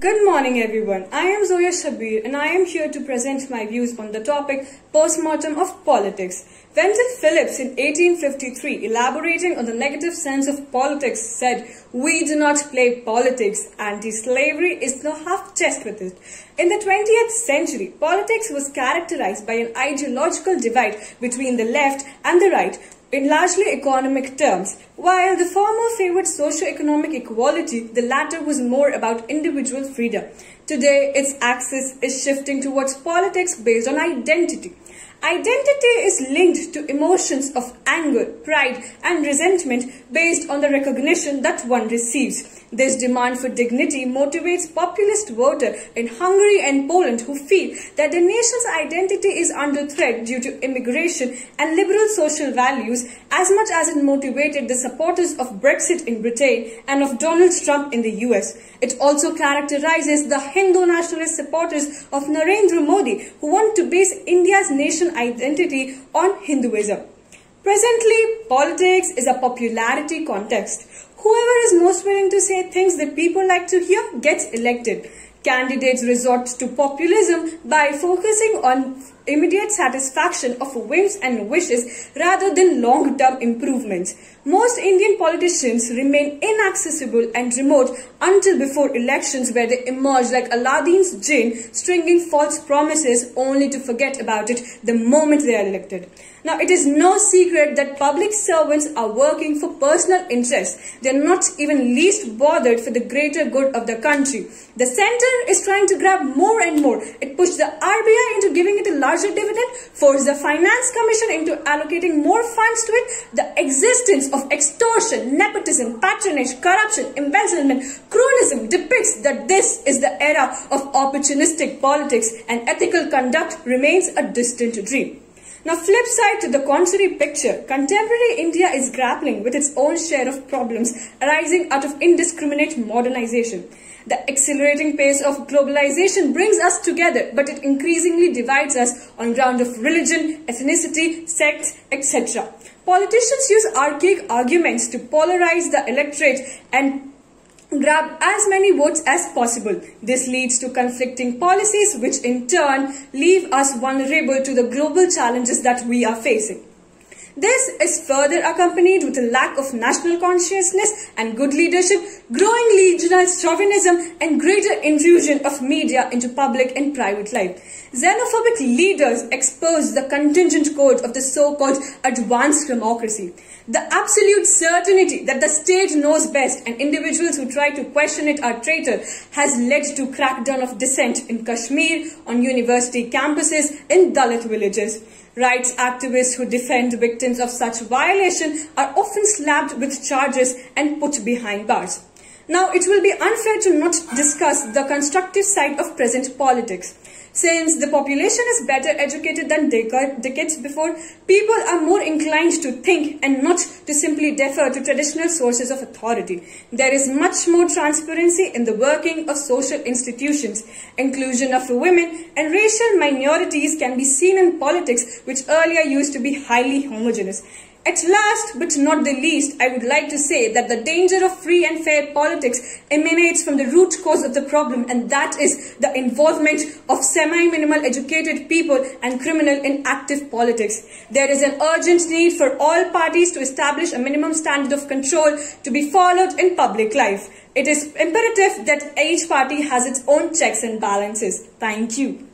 Good morning everyone, I am Zoya Shabbir and I am here to present my views on the topic Postmortem of Politics. Wenzel Phillips in 1853, elaborating on the negative sense of politics, said, "We do not play politics, anti-slavery is no half-jest with it." In the 20th century, politics was characterized by an ideological divide between the left and the right, in largely economic terms. While the former favored socio-economic equality, the latter was more about individual freedom. Today, its axis is shifting towards politics based on identity. Identity is linked to emotions of anger, pride, and resentment based on the recognition that one receives. This demand for dignity motivates populist voters in Hungary and Poland who feel that the nation's identity is under threat due to immigration and liberal social values as much as it motivated the supporters of Brexit in Britain and of Donald Trump in the US. It also characterizes the Hindu nationalist supporters of Narendra Modi who want to base India's nation identity on Hinduism. Presently, politics is a popularity contest. Whoever is most willing to say things that people like to hear gets elected. Candidates resort to populism by focusing on immediate satisfaction of whims and wishes rather than long-term improvements. Most Indian politicians remain inaccessible and remote until before elections, where they emerge like Aladdin's jinn, stringing false promises only to forget about it the moment they are elected. Now, it is no secret that public servants are working for personal interests. They are not even least bothered for the greater good of the country. The centre is trying to grab more and more. It pushed the RBI into giving it a larger dividend, forced the Finance Commission into allocating more funds to it. The existence of extortion, nepotism, patronage, corruption, embezzlement, cronyism depicts that this is the era of opportunistic politics and ethical conduct remains a distant dream. Now, flip side to the contrary picture, contemporary India is grappling with its own share of problems arising out of indiscriminate modernization. The accelerating pace of globalization brings us together, but it increasingly divides us on ground of religion, ethnicity, sects, etc. Politicians use archaic arguments to polarize the electorate and grab as many votes as possible. This leads to conflicting policies, which in turn leave us vulnerable to the global challenges that we are facing. This is further accompanied with a lack of national consciousness and good leadership, growing regional chauvinism, and greater intrusion of media into public and private life. Xenophobic leaders expose the contingent code of the so-called advanced democracy. The absolute certainty that the state knows best and individuals who try to question it are traitors has led to crackdown of dissent in Kashmir, on university campuses, in Dalit villages. Rights activists who defend victims of such violation are often slapped with charges and put behind bars. Now, it will be unfair to not discuss the constructive side of present politics. Since the population is better educated than decades before, people are more inclined to think and not to simply defer to traditional sources of authority. There is much more transparency in the working of social institutions. Inclusion of women and racial minorities can be seen in politics, which earlier used to be highly homogeneous. At last, but not the least, I would like to say that the danger of free and fair politics emanates from the root cause of the problem, and that is the involvement of semi-minimal educated people and criminal in active politics. There is an urgent need for all parties to establish a minimum standard of control to be followed in public life. It is imperative that each party has its own checks and balances. Thank you.